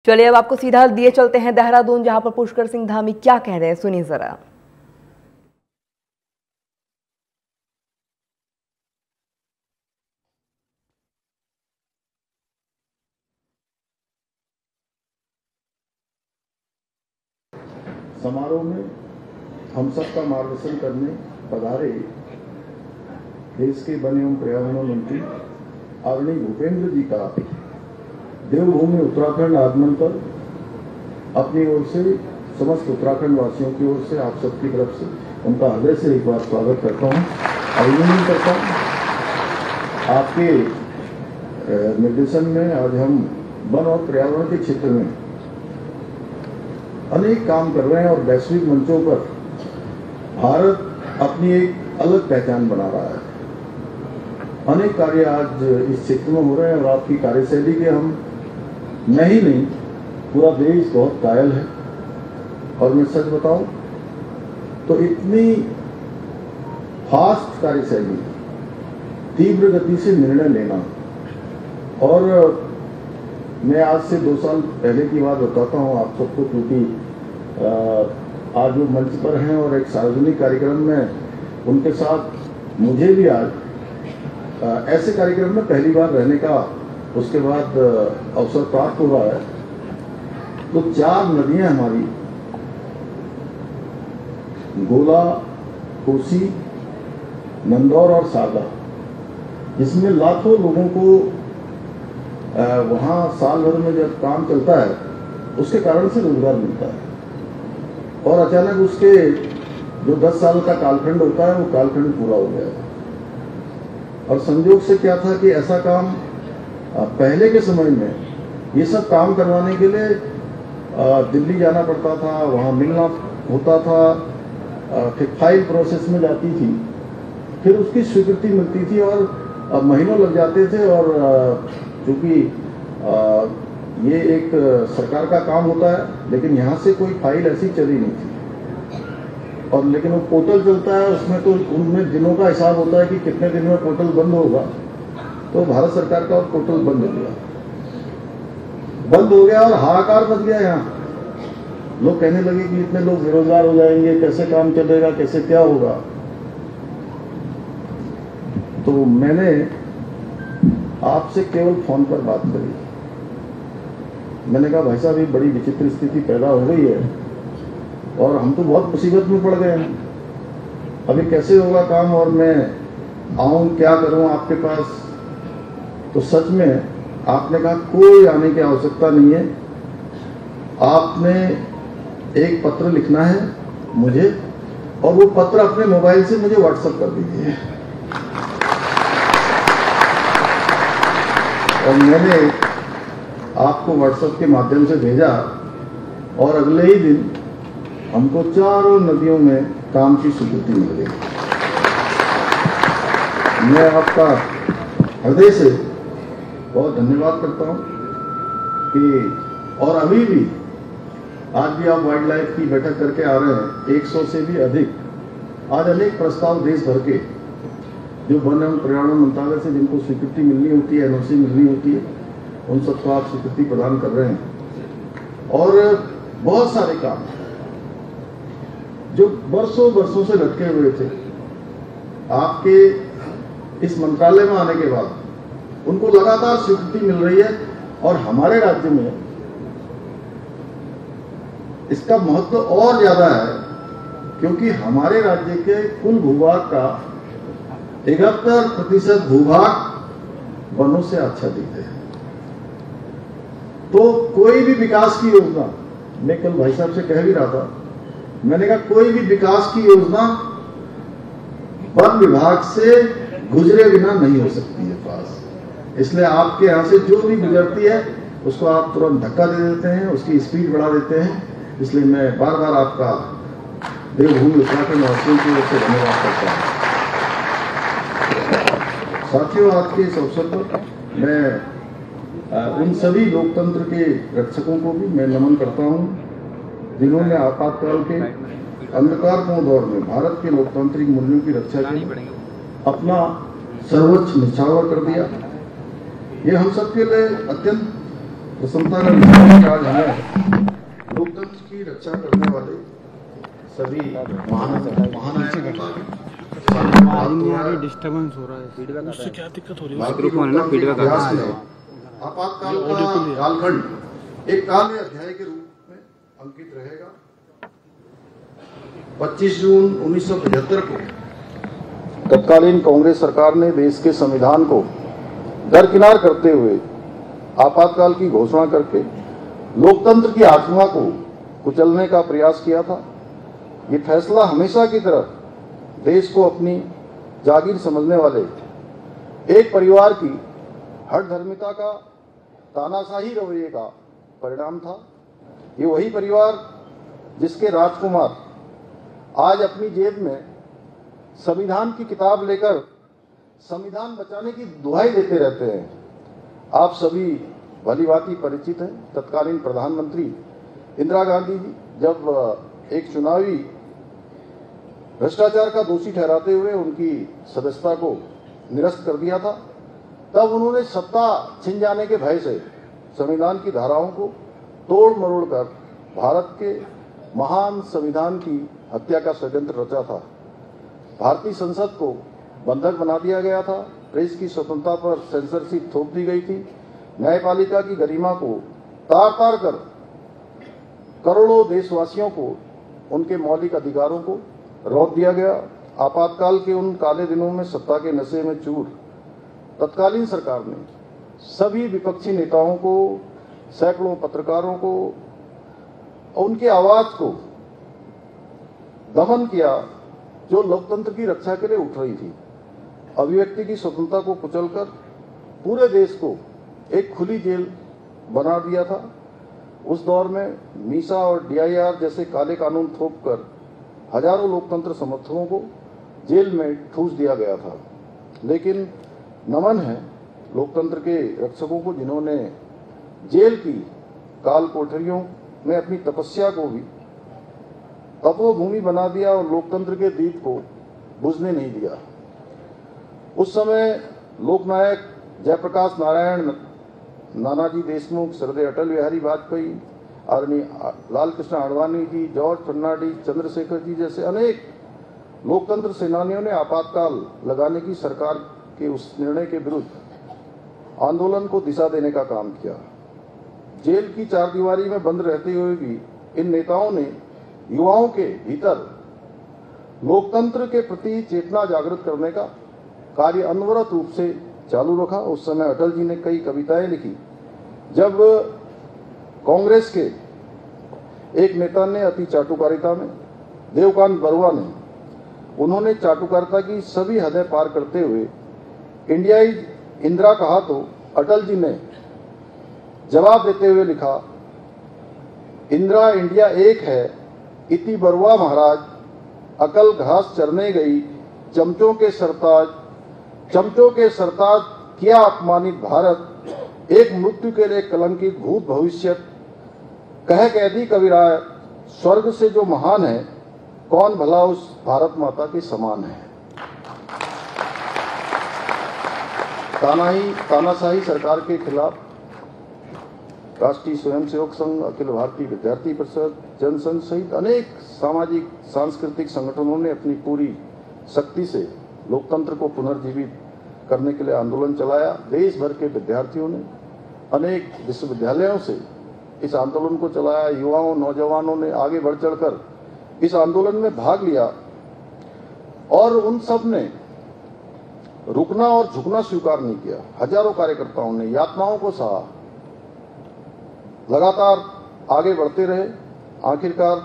चलिए अब आपको सीधा दिए चलते हैं देहरादून, जहां पर पुष्कर सिंह धामी क्या कह रहे हैं, सुनिए जरा। समारोह में हम सबका मार्गदर्शन करने पधारे देश के वन एवं पर्यावरण मंत्री आदरणीय भूपेंद्र जी का देवभूमि उत्तराखंड आगमन पर अपनी ओर से समस्त उत्तराखंड वासियों की ओर से आप सबकी तरफ से उनका हृदय से एक बार स्वागत करता हूं, अभिनंदन करता हूं। आपके निर्देशन में आज हम वन और पर्यावरण के क्षेत्र में अनेक काम कर रहे हैं और वैश्विक मंचों पर भारत अपनी एक अलग पहचान बना रहा है। अनेक कार्य आज इस क्षेत्र में हो रहे हैं और आपकी कार्यशैली के हम मैं ही नहीं पूरा देश बहुत कायल है। और मैं सच बताऊं तो इतनी फास्ट कार्यशैली, तीव्र गति से निर्णय लेना, और मैं आज से 2 साल पहले की बात बताता हूं आप सबको, क्योंकि आज वो मंच पर हैं और एक सार्वजनिक कार्यक्रम में उनके साथ मुझे भी आज ऐसे कार्यक्रम में पहली बार रहने का उसके बाद अवसर प्राप्त हुआ है। तो 4 नदियां हमारी, गोला, कोसी, नंदौर और सागा, जिसमें लाखों लोगों को वहां साल भर में जब काम चलता है उसके कारण से रोजगार मिलता है, और अचानक उसके जो 10 साल का कालखंड होता है वो कालखंड पूरा हो गया। और संयोग से क्या था कि ऐसा काम पहले के समय में ये सब काम करवाने के लिए दिल्ली जाना पड़ता था, वहाँ मिलना होता था, फिर फाइल प्रोसेस में जाती थी, फिर उसकी स्वीकृति मिलती थी और महीनों लग जाते थे। और चूंकि ये एक सरकार का काम होता है, लेकिन यहाँ से कोई फाइल ऐसी चली नहीं थी। और लेकिन वो पोर्टल चलता है, उसमें तो उनमें दिनों का हिसाब होता है कि कितने दिन में पोर्टल बंद होगा। तो भारत सरकार का पोर्टल बंद हो गया और हाहाकार मच गया। यहाँ लोग कहने लगे कि इतने लोग बेरोजगार हो जाएंगे, कैसे काम चलेगा, कैसे क्या होगा। तो मैंने आपसे केवल फोन पर बात करी। मैंने कहा भाई साहब ये बड़ी विचित्र स्थिति पैदा हो गई है और हम तो बहुत मुसीबत में पड़ गए हैं, अभी कैसे होगा काम, और मैं आऊं क्या करूं आपके पास। तो सच में आपने कहा कोई आने की आवश्यकता नहीं है, आपने एक पत्र लिखना है मुझे, और वो पत्र अपने मोबाइल से मुझे व्हाट्सएप कर दीजिए। और मैंने आपको व्हाट्सएप के माध्यम से भेजा, और अगले ही दिन हमको 4 नदियों में काम की स्वीकृति मिल गई। मैं आपका हृदय से बहुत धन्यवाद करता हूं कि, और अभी भी आज भी आप वाइल्ड लाइफ की बैठक करके आ रहे हैं, 100 से भी अधिक आज अनेक प्रस्ताव देश भर के जो वन एवं पर्यावरण मंत्रालय से जिनको स्वीकृति मिलनी होती है, एनओसी मिलनी होती है, उन सबको आप स्वीकृति प्रदान कर रहे हैं। और बहुत सारे काम जो वर्षों से लटके हुए थे, आपके इस मंत्रालय में आने के बाद उनको लगातार स्वीकृति मिल रही है। और हमारे राज्य में इसका महत्व और ज्यादा है, क्योंकि हमारे राज्य के कुल भूभाग का 71% भूभाग वनों से आच्छादित है। तो कोई भी विकास की योजना, मैं कल भाई साहब से कह भी रहा था, मैंने कहा कोई भी विकास की योजना वन विभाग से गुजरे बिना नहीं हो सकती है पास। इसलिए आपके यहाँ से जो भी गुजरती है उसको आप तुरंत धक्का दे देते हैं, उसकी स्पीड बढ़ा देते हैं। इसलिए मैं बार बार आपका देवभूमि उत्तराखंड वासियों की ओर से धन्यवाद करता हूँ। साथियों, आज के इस अवसर पर मैं उन सभी लोकतंत्र के रक्षकों को भी मैं नमन करता हूँ जिन्होंने आपातकाल के अंधकारपूर्ण दौर में भारत के लोकतांत्रिक मूल्यों की रक्षा के लिए अपना सर्वोच्च निछावर कर दिया। ये हम सबके लिए अत्यंत प्रसन्नता का विषय है कि आज हमें लोकतंत्र की रक्षा करने वाले सभी डिस्टर्बेंस हो रहा है, उससे क्या दिक्कत हो रही है? आपातकाल का कालखंड एक काले अध्याय के रूप में अंकित रहेगा। 25 जून 1975 को तत्कालीन कांग्रेस सरकार ने देश के संविधान को दरकिनार करते हुए आपातकाल की घोषणा करके लोकतंत्र की आत्मा को कुचलने का प्रयास किया था। ये फैसला हमेशा की तरह देश को अपनी जागीर समझने वाले एक परिवार की हठधर्मिता का तानाशाही रवैये का परिणाम था। ये वही परिवार जिसके राजकुमार आज अपनी जेब में संविधान की किताब लेकर संविधान बचाने की दुहाई देते रहते हैं। आप सभी भलीभांति परिचित हैं, तत्कालीन प्रधानमंत्री इंदिरा गांधी जी जब एक चुनावी भ्रष्टाचार का दोषी ठहराते हुए उनकी सदस्यता को निरस्त कर दिया था, तब उन्होंने सत्ता छिन जाने के भय से संविधान की धाराओं को तोड़ मरोड़ कर भारत के महान संविधान की हत्या का षड्यंत्र रचा था। भारतीय संसद को बंधक बना दिया गया था, प्रेस की स्वतंत्रता पर सेंसरशिप थोप दी गई थी, न्यायपालिका की गरिमा को तार तार कर करोड़ों देशवासियों को उनके मौलिक अधिकारों को रौंद दिया गया। आपातकाल के उन काले दिनों में सत्ता के नशे में चूर तत्कालीन सरकार ने सभी विपक्षी नेताओं को, सैकड़ों पत्रकारों को, उनकी आवाज को दमन किया जो लोकतंत्र की रक्षा के लिए उठ रही थी। अभिव्यक्ति की स्वतंत्रता को कुचलकर पूरे देश को एक खुली जेल बना दिया था। उस दौर में मीसा और DIR जैसे काले कानून थोपकर हजारों लोकतंत्र समर्थकों को जेल में ठूस दिया गया था। लेकिन नमन है लोकतंत्र के रक्षकों को जिन्होंने जेल की काल कोठरियों में अपनी तपस्या को भी तपोभूमि बना दिया और लोकतंत्र के दीप को बुझने नहीं दिया। उस समय लोकनायक जयप्रकाश नारायण, नानाजी देशमुख, श्रद्धेय अटल बिहारी वाजपेयी, आदरणीय लाल कृष्ण आडवाणी जी, जॉर्ज फर्नांडिस, चंद्रशेखर जी जैसे अनेक लोकतंत्र सेनानियों ने आपातकाल लगाने की सरकार के उस निर्णय के विरुद्ध आंदोलन को दिशा देने का काम किया। जेल की चारदीवारी में बंद रहते हुए भी इन नेताओं ने युवाओं के भीतर लोकतंत्र के प्रति चेतना जागृत करने का कार्य अनवरत रूप से चालू रखा। उस समय अटल जी ने कई कविताएं लिखी। जब कांग्रेस के एक नेता ने अति चाटुकारिता में, देवकांत बरुआ ने, उन्होंने चाटुकारिता की सभी हदें पार करते हुए इंडिया इज इंदिरा कहा तो अटल जी ने जवाब देते हुए लिखा, इंदिरा इंडिया एक है, इति बरुआ महाराज, अकल घास चरने गई, चमचों के सरताज किया अपमानित भारत, एक मृत्यु के लिए कलंकित भूत भविष्य, कह कैदी कविराय, स्वर्ग से जो महान है, कौन भला उस भारत माता के समान है। तानाशाही सरकार के खिलाफ राष्ट्रीय स्वयंसेवक संघ, अखिल भारतीय विद्यार्थी परिषद, जनसंघ सहित अनेक सामाजिक सांस्कृतिक संगठनों ने अपनी पूरी शक्ति से लोकतंत्र को पुनर्जीवित करने के लिए आंदोलन चलाया। देश भर के विद्यार्थियों ने अनेक विश्वविद्यालयों से इस आंदोलन को चलाया। युवाओं, नौजवानों ने आगे बढ़ चढ़कर इस आंदोलन में भाग लिया और उन सब ने रुकना और झुकना स्वीकार नहीं किया। हजारों कार्यकर्ताओं ने यातनाओं को सहा, लगातार आगे बढ़ते रहे। आखिरकार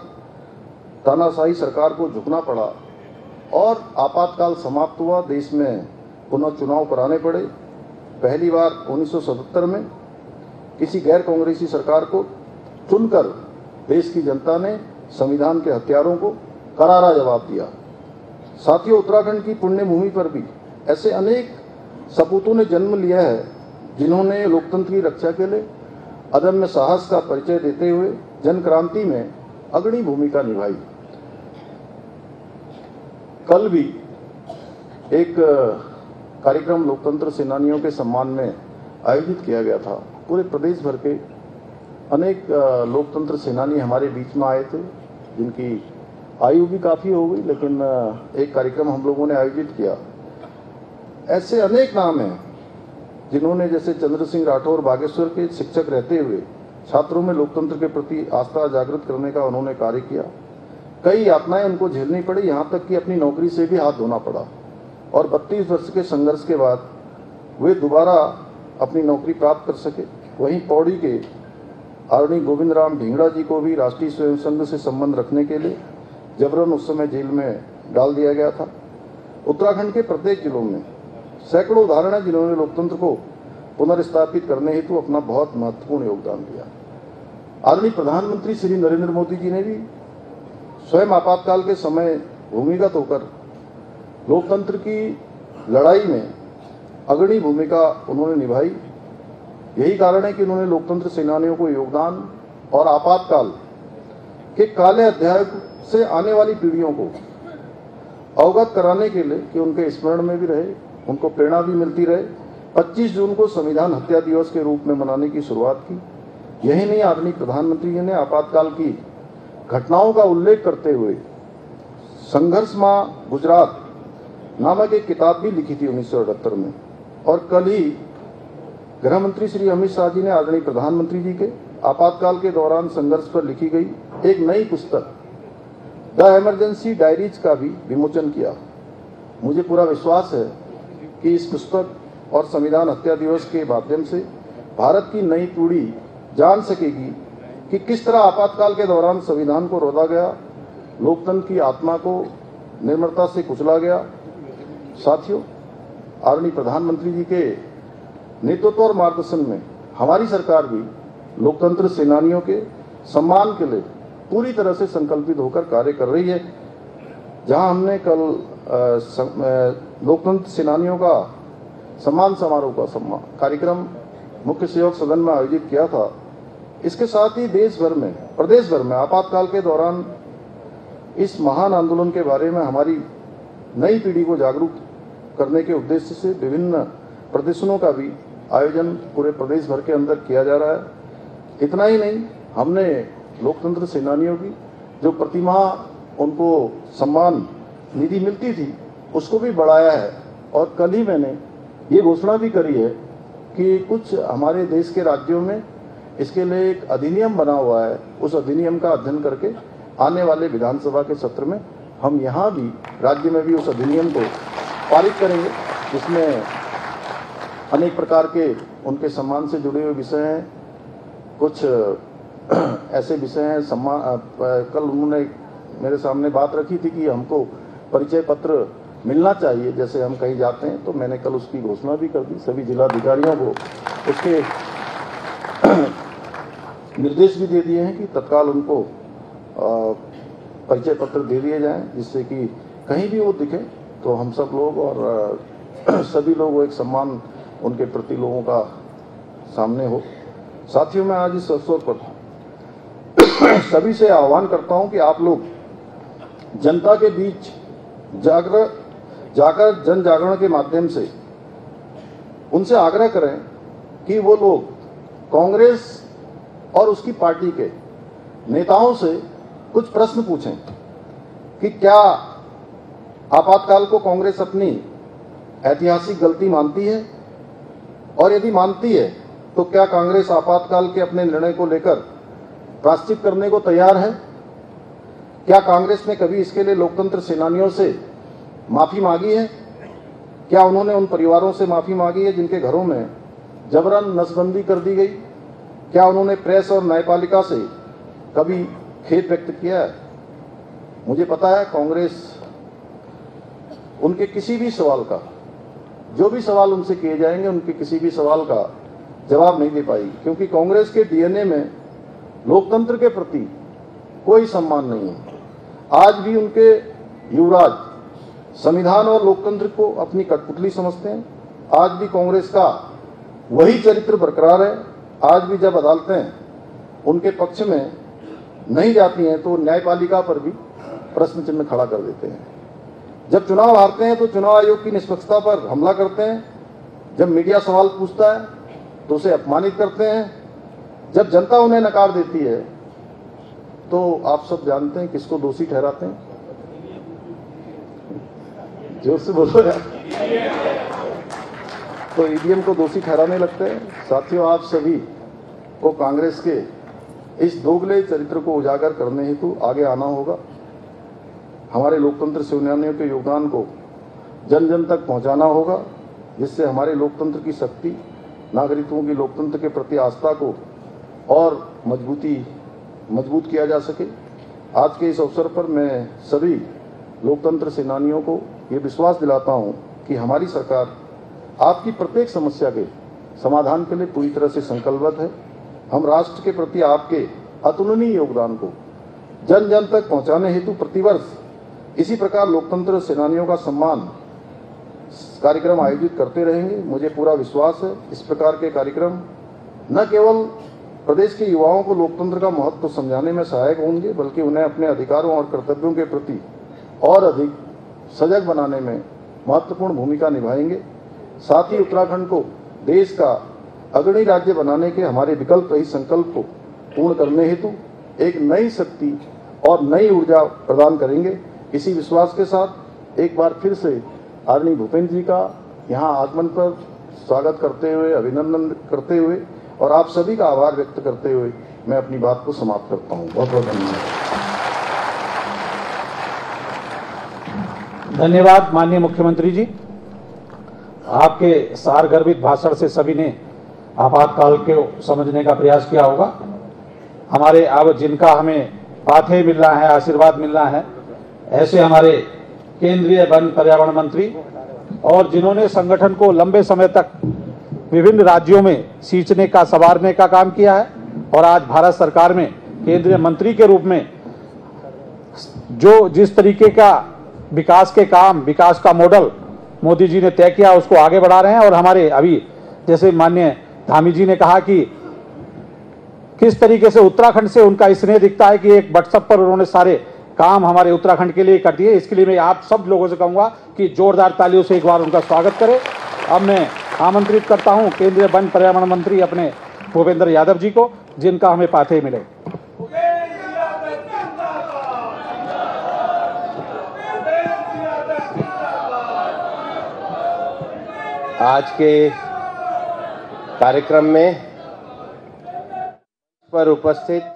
तानाशाही सरकार को झुकना पड़ा और आपातकाल समाप्त हुआ। देश में पुनः चुनाव कराने पड़े। पहली बार 1977 में किसी गैर कांग्रेसी सरकार को चुनकर देश की जनता ने संविधान के हत्यारों को करारा जवाब दिया। साथियों, उत्तराखंड की पुण्य भूमि पर भी ऐसे अनेक सपूतों ने जन्म लिया है जिन्होंने लोकतंत्र की रक्षा के लिए अदम्य साहस का परिचय देते हुए जन क्रांति में अग्रणी भूमिका निभाई। कल भी एक कार्यक्रम लोकतंत्र सेनानियों के सम्मान में आयोजित किया गया था। पूरे प्रदेश भर के अनेक लोकतंत्र सेनानी हमारे बीच में आए थे, जिनकी आयु भी काफ़ी हो गई, लेकिन एक कार्यक्रम हम लोगों ने आयोजित किया। ऐसे अनेक नाम हैं जिन्होंने, जैसे चंद्र सिंह राठौर बागेश्वर के शिक्षक रहते हुए छात्रों में लोकतंत्र के प्रति आस्था जागृत करने का उन्होंने कार्य किया। कई यातनाएं उनको झेलनी पड़ी, यहाँ तक कि अपनी नौकरी से भी हाथ धोना पड़ा, और 32 वर्ष के संघर्ष के बाद वे दोबारा अपनी नौकरी प्राप्त कर सके। वहीं पौड़ी के आदरणीय गोविंद राम ढींगड़ा जी को भी राष्ट्रीय स्वयं संघ से संबंध रखने के लिए जबरन उस समय जेल में डाल दिया गया था। उत्तराखंड के प्रत्येक जिलों में सैकड़ों उदाहरण हैं जिन्होंने लोकतंत्र को पुनर्स्थापित करने हेतु अपना बहुत महत्वपूर्ण योगदान दिया। आदरणीय प्रधानमंत्री श्री नरेंद्र मोदी जी ने भी स्वयं आपातकाल के समय भूमिगत होकर लोकतंत्र की लड़ाई में अग्रणी भूमिका उन्होंने निभाई। यही कारण है कि उन्होंने लोकतंत्र सेनानियों को योगदान और आपातकाल के काले अध्याय से आने वाली पीढ़ियों को अवगत कराने के लिए कि उनके स्मरण में भी रहे, उनको प्रेरणा भी मिलती रहे, 25 जून को संविधान हत्या दिवस के रूप में मनाने की शुरुआत की। यही नहीं, आदरणीय प्रधानमंत्री जी ने आपातकाल की घटनाओं का उल्लेख करते हुए संघर्ष मां गुजरात नामक एक किताब भी लिखी थी 1978 में। और कल ही गृह मंत्री श्री अमित शाह जी ने आदरणीय प्रधानमंत्री जी के आपातकाल के दौरान संघर्ष पर लिखी गई एक नई पुस्तक द इमरजेंसी डायरीज का भी विमोचन किया। मुझे पूरा विश्वास है कि इस पुस्तक और संविधान हत्या दिवस के माध्यम से भारत की नई पीढ़ी जान सकेगी कि किस तरह आपातकाल के दौरान संविधान को रोधा गया, लोकतंत्र की आत्मा को निर्ममता से कुचला गया। साथियों, आदरणीय प्रधानमंत्री जी के नेतृत्व और मार्गदर्शन में हमारी सरकार भी लोकतंत्र सेनानियों के सम्मान के लिए पूरी तरह से संकल्पित होकर कार्य कर रही है। जहां हमने कल लोकतंत्र सेनानियों का सम्मान समारोह का कार्यक्रम मुख्य सहयोग सदन में आयोजित किया था, इसके साथ ही देश भर में, प्रदेश भर में आपातकाल के दौरान इस महान आंदोलन के बारे में हमारी नई पीढ़ी को जागरूक करने के उद्देश्य से विभिन्न प्रदर्शनों का भी आयोजन पूरे प्रदेश भर के अंदर किया जा रहा है। इतना ही नहीं, हमने लोकतंत्र सेनानियों की जो प्रतिमा उनको सम्मान निधि मिलती थी उसको भी बढ़ाया है। और कल ही मैंने ये घोषणा भी करी है कि कुछ हमारे देश के राज्यों में इसके लिए एक अधिनियम बना हुआ है, उस अधिनियम का अध्ययन करके आने वाले विधानसभा के सत्र में हम यहाँ भी राज्य में भी उस अधिनियम को पारित करेंगे, जिसमें अनेक प्रकार के उनके सम्मान से जुड़े हुए विषय हैं। कुछ ऐसे विषय हैं, कल उन्होंने मेरे सामने बात रखी थी कि हमको परिचय पत्र मिलना चाहिए जैसे हम कहीं जाते हैं, तो मैंने कल उसकी घोषणा भी कर दी। सभी जिलाधिकारियों को उसके निर्देश भी दे दिए हैं कि तत्काल उनको परिचय पत्र दे दिए जाएं, जिससे कि कहीं भी वो दिखे तो हम सब लोग और सभी लोग वो एक सम्मान उनके प्रति लोगों का सामने हो। साथियों, मैं आज इस अवसर पर सभी से आह्वान करता हूं कि आप लोग जनता के बीच जाकर जन जागरण के माध्यम से उनसे आग्रह करें कि वो लोग कांग्रेस और उसकी पार्टी के नेताओं से कुछ प्रश्न पूछें कि क्या आपातकाल को कांग्रेस अपनी ऐतिहासिक गलती मानती है, और यदि मानती है तो क्या कांग्रेस आपातकाल के अपने निर्णय को लेकर प्रायश्चित करने को तैयार है? क्या कांग्रेस ने कभी इसके लिए लोकतंत्र सेनानियों से माफी मांगी है? क्या उन्होंने उन परिवारों से माफी मांगी है जिनके घरों में जबरन नसबंदी कर दी गई? क्या उन्होंने प्रेस और न्यायपालिका से कभी खेद व्यक्त किया है? मुझे पता है कांग्रेस उनके किसी भी सवाल का, जो भी सवाल उनसे किए जाएंगे, उनके किसी भी सवाल का जवाब नहीं दे पाएगी, क्योंकि कांग्रेस के डीएनए में लोकतंत्र के प्रति कोई सम्मान नहीं है। आज भी उनके युवराज संविधान और लोकतंत्र को अपनी कठपुतली समझते हैं। आज भी कांग्रेस का वही चरित्र बरकरार है। आज भी जब अदालतें उनके पक्ष में नहीं जाती हैं तो न्यायपालिका पर भी प्रश्न चिन्ह खड़ा कर देते हैं। जब चुनाव हारते हैं तो चुनाव आयोग की निष्पक्षता पर हमला करते हैं। जब मीडिया सवाल पूछता है तो उसे अपमानित करते हैं। जब जनता उन्हें नकार देती है तो आप सब जानते हैं किसको दोषी ठहराते हैं? जोर से बोलो यार। तो ईवीएम को दोषी ठहराने लगते हैं। साथियों, आप सभी को कांग्रेस के इस दोगले चरित्र को उजागर करने हेतु आगे आना होगा। हमारे लोकतंत्र सेनानियों के योगदान को जन जन तक पहुंचाना होगा, जिससे हमारे लोकतंत्र की शक्ति, नागरिकों की लोकतंत्र के प्रति आस्था को और मजबूत किया जा सके। आज के इस अवसर पर मैं सभी लोकतंत्र सेनानियों को ये विश्वास दिलाता हूं कि हमारी सरकार आपकी प्रत्येक समस्या के समाधान के लिए पूरी तरह से संकल्पबद्ध है। हम राष्ट्र के प्रति आपके अतुलनीय योगदान को जन जन तक पहुंचाने हेतु प्रतिवर्ष इसी प्रकार लोकतंत्र सेनानियों का सम्मान कार्यक्रम आयोजित करते रहेंगे। मुझे पूरा विश्वास है इस प्रकार के कार्यक्रम न केवल प्रदेश के युवाओं को लोकतंत्र का महत्व समझाने में सहायक होंगे, बल्कि उन्हें अपने अधिकारों और कर्तव्यों के प्रति और अधिक सजग बनाने में महत्वपूर्ण भूमिका निभाएंगे। साथ ही उत्तराखंड को देश का अग्रणी राज्य बनाने के हमारे विकल्प रहित संकल्प को पूर्ण करने हेतु एक नई शक्ति और नई ऊर्जा प्रदान करेंगे। इसी विश्वास के साथ एक बार फिर से आदरणीय भूपेंद्र जी का यहाँ आगमन पर स्वागत करते हुए, अभिनंदन करते हुए और आप सभी का आभार व्यक्त करते हुए मैं अपनी बात को समाप्त करता हूँ। बहुत बहुत धन्यवाद। धन्यवाद माननीय मुख्यमंत्री जी। आपके सारगर्भित भाषण से सभी ने आपातकाल को समझने का प्रयास किया होगा। हमारे अब जिनका हमें पाथेय मिलना है, आशीर्वाद मिलना है, ऐसे हमारे केंद्रीय वन पर्यावरण मंत्री और जिन्होंने संगठन को लंबे समय तक विभिन्न राज्यों में सींचने का, संवारने का काम किया है और आज भारत सरकार में केंद्रीय मंत्री के रूप में जो जिस तरीके का विकास के काम, विकास का मॉडल मोदी जी ने तय किया उसको आगे बढ़ा रहे हैं। और हमारे अभी जैसे माननीय धामी जी ने कहा कि किस तरीके से उत्तराखंड से उनका स्नेह दिखता है कि एक व्हाट्सएप पर उन्होंने सारे काम हमारे उत्तराखंड के लिए कर दिए। इसके लिए मैं आप सब लोगों से कहूंगा कि जोरदार तालियों से एक बार उनका स्वागत करें। अब मैं आमंत्रित करता हूं केंद्रीय वन पर्यावरण मंत्री अपने भूपेंद्र यादव जी को, जिनका हमें पाथेय मिले। आज के कार्यक्रम में पर उपस्थित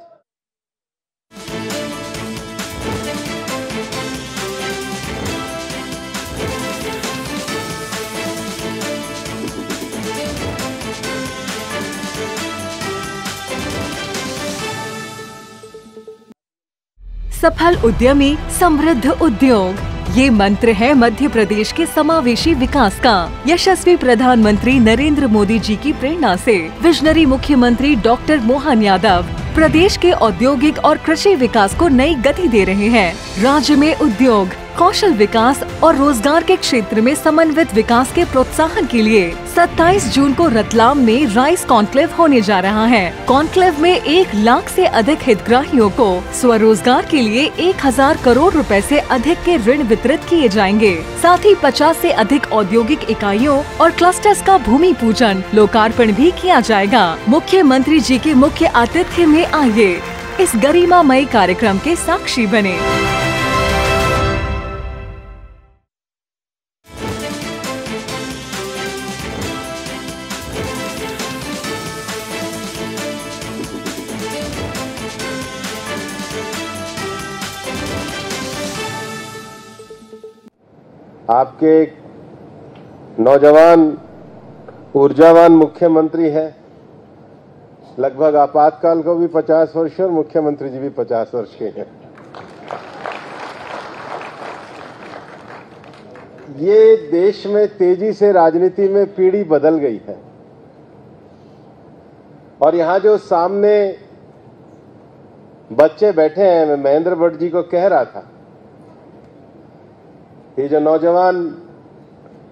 सफल उद्यमी समृद्ध उद्योग, ये मंत्र है मध्य प्रदेश के समावेशी विकास का। यशस्वी प्रधानमंत्री नरेंद्र मोदी जी की प्रेरणा से विजनरी मुख्यमंत्री डॉक्टर मोहन यादव प्रदेश के औद्योगिक और कृषि विकास को नई गति दे रहे हैं। राज्य में उद्योग, कौशल विकास और रोजगार के क्षेत्र में समन्वित विकास के प्रोत्साहन के लिए 27 जून को रतलाम में राइस कॉन्क्लेव होने जा रहा है। कॉन्क्लेव में 1 लाख से अधिक हितग्राहियों को स्वरोजगार के लिए 1000 करोड़ रुपए से अधिक के ऋण वितरित किए जाएंगे। साथ ही 50 से अधिक औद्योगिक इकाइयों और क्लस्टर्स का भूमि पूजन, लोकार्पण भी किया जाएगा। मुख्यमंत्री जी के मुख्य आतिथ्य में आइए, इस गरिमामय कार्यक्रम के साक्षी बने। आपके नौजवान ऊर्जावान मुख्यमंत्री हैं। लगभग आपातकाल को भी 50 वर्ष और मुख्यमंत्री जी भी 50 वर्ष के हैं। ये देश में तेजी से राजनीति में पीढ़ी बदल गई है और यहां जो सामने बच्चे बैठे हैं, मैं महेंद्र भट्ट जी को कह रहा था, ये जो नौजवान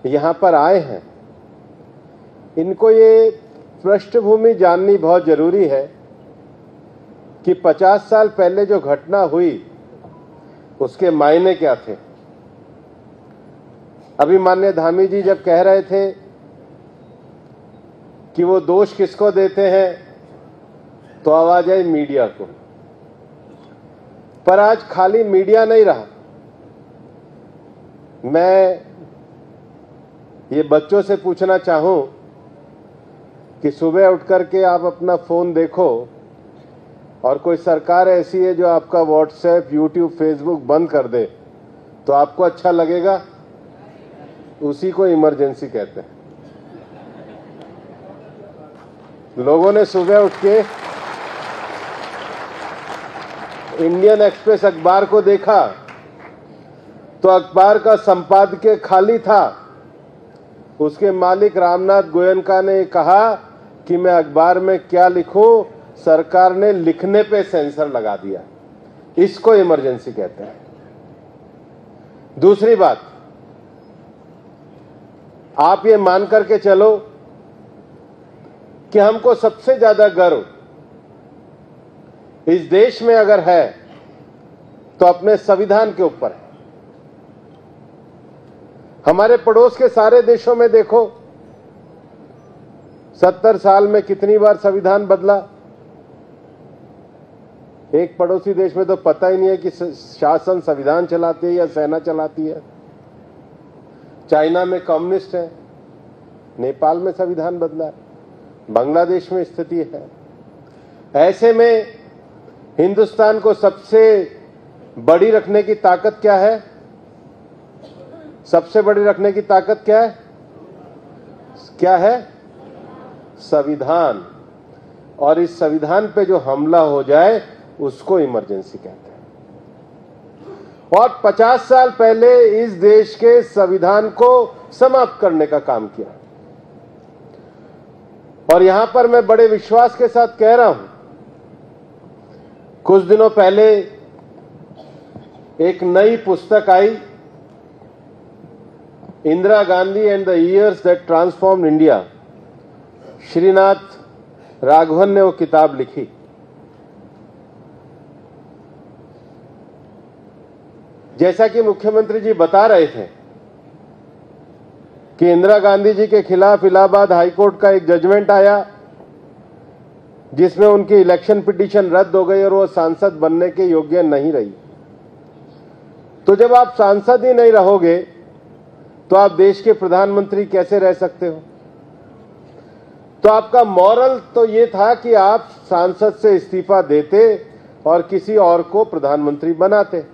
यहां पर आए हैं, इनको ये पृष्ठभूमि जाननी बहुत जरूरी है कि 50 साल पहले जो घटना हुई उसके मायने क्या थे। अभी माननीय धामी जी जब कह रहे थे कि वो दोष किसको देते हैं, तो आवाज आई मीडिया को। पर आज खाली मीडिया नहीं रहा। मैं ये बच्चों से पूछना चाहूं कि सुबह उठ करके आप अपना फोन देखो और कोई सरकार ऐसी है जो आपका व्हाट्सएप, यूट्यूब, फेसबुक बंद कर दे, तो आपको अच्छा लगेगा? उसी को इमरजेंसी कहते हैं। लोगों ने सुबह उठ के इंडियन एक्सप्रेस अखबार को देखा तो अखबार का संपादकीय खाली था। उसके मालिक रामनाथ गोयनका ने कहा कि मैं अखबार में क्या लिखूं, सरकार ने लिखने पे सेंसर लगा दिया। इसको इमरजेंसी कहते हैं। दूसरी बात, आप ये मान करके चलो कि हमको सबसे ज्यादा गर्व इस देश में अगर है तो अपने संविधान के ऊपर है। हमारे पड़ोस के सारे देशों में देखो 70 साल में कितनी बार संविधान बदला। एक पड़ोसी देश में तो पता ही नहीं है कि शासन संविधान चलाती है या सेना चलाती है। चाइना में कम्युनिस्ट है, नेपाल में संविधान बदला है, बांग्लादेश में स्थिति है। ऐसे में हिंदुस्तान को सबसे बड़ी रखने की ताकत क्या है? सबसे बड़ी रखने की ताकत क्या है? क्या है? संविधान। और इस संविधान पे जो हमला हो जाए उसको इमरजेंसी कहते हैं। और 50 साल पहले इस देश के संविधान को समाप्त करने का काम किया। और यहां पर मैं बड़े विश्वास के साथ कह रहा हूं, कुछ दिनों पहले एक नई पुस्तक आई, Indira Gandhi and the years that transformed India. Srinath Raghavan ने वो किताब लिखी। जैसा कि मुख्यमंत्री जी बता रहे थे कि इंदिरा गांधी जी के खिलाफ इलाहाबाद हाईकोर्ट का एक जजमेंट आया जिसमें उनकी इलेक्शन पिटीशन रद्द हो गई और वो सांसद बनने के योग्य नहीं रही। तो जब आप सांसद ही नहीं रहोगे तो आप देश के प्रधानमंत्री कैसे रह सकते हो? तो आपका मॉरल तो ये था कि आप सांसद से इस्तीफा देते और किसी और को प्रधानमंत्री बनाते।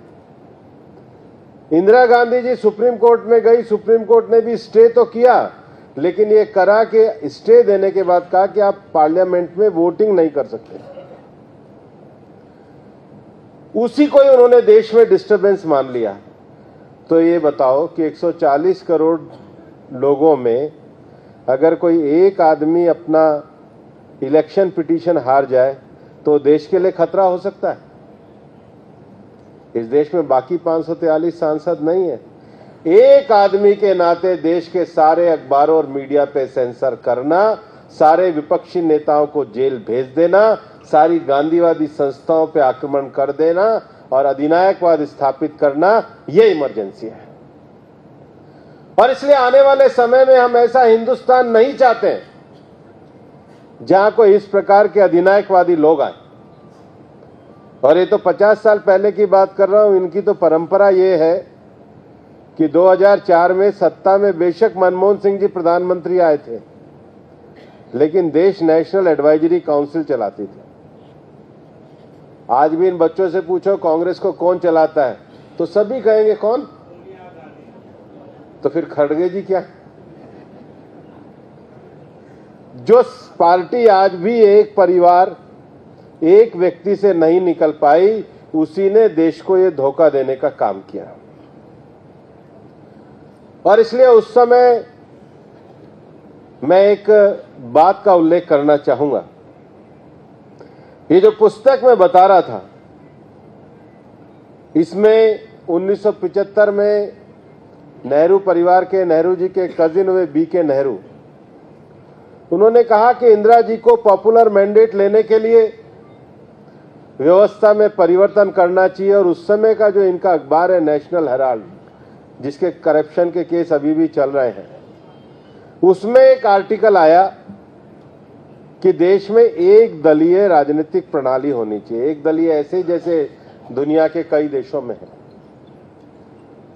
इंदिरा गांधी जी सुप्रीम कोर्ट में गई, सुप्रीम कोर्ट ने भी स्टे तो किया, लेकिन ये करा कि स्टे देने के बाद कहा कि आप पार्लियामेंट में वोटिंग नहीं कर सकते। उसी को ही उन्होंने देश में डिस्टरबेंस मान लिया। तो ये बताओ कि 140 करोड़ लोगों में अगर कोई एक आदमी अपना इलेक्शन पिटीशन हार जाए तो देश के लिए खतरा हो सकता है। इस देश में बाकी 543 सांसद नहीं है। एक आदमी के नाते देश के सारे अखबारों और मीडिया पे सेंसर करना, सारे विपक्षी नेताओं को जेल भेज देना, सारी गांधीवादी संस्थाओं पे आक्रमण कर देना और अधिनायकवाद स्थापित करना, ये इमरजेंसी है। और इसलिए आने वाले समय में हम ऐसा हिंदुस्तान नहीं चाहते जहां कोई इस प्रकार के अधिनायकवादी लोग आए। और ये तो 50 साल पहले की बात कर रहा हूं। इनकी तो परंपरा ये है कि 2004 में सत्ता में बेशक मनमोहन सिंह जी प्रधानमंत्री आए थे, लेकिन देश नेशनल एडवाइजरी काउंसिल चलाती थी। आज भी इन बच्चों से पूछो कांग्रेस को कौन चलाता है तो सभी कहेंगे कौन? तो फिर खड़गे जी क्या? जो पार्टी आज भी एक परिवार, एक व्यक्ति से नहीं निकल पाई, उसी ने देश को यह धोखा देने का काम किया। और इसलिए उस समय मैं एक बात का उल्लेख करना चाहूंगा। ये जो पुस्तक मैं बता रहा था, इसमें 1975 में नेहरू परिवार के, नेहरू जी के कजिन हुए बीके नेहरू, उन्होंने कहा कि इंदिरा जी को पॉपुलर मैंडेट लेने के लिए व्यवस्था में परिवर्तन करना चाहिए। और उस समय का जो इनका अखबार है नेशनल हेराल्ड, जिसके करप्शन के केस अभी भी चल रहे हैं, उसमें एक आर्टिकल आया कि देश में एक दलीय राजनीतिक प्रणाली होनी चाहिए, एक दलीय ऐसे जैसे दुनिया के कई देशों में है।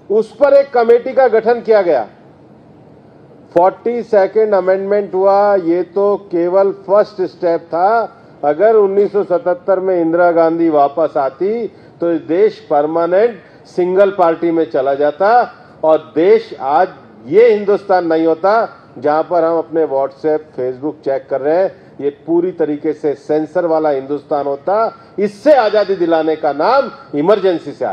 उस पर एक कमेटी का गठन किया गया। 42nd अमेंडमेंट हुआ, ये तो केवल फर्स्ट स्टेप था। अगर 1977 में इंदिरा गांधी वापस आती तो देश परमानेंट सिंगल पार्टी में चला जाता और देश आज ये हिंदुस्तान नहीं होता जहां पर हम अपने व्हाट्सएप, फेसबुक चेक कर रहे हैं। ये पूरी तरीके से सेंसर वाला हिंदुस्तान होता। इससे आजादी दिलाने का नाम इमरजेंसी से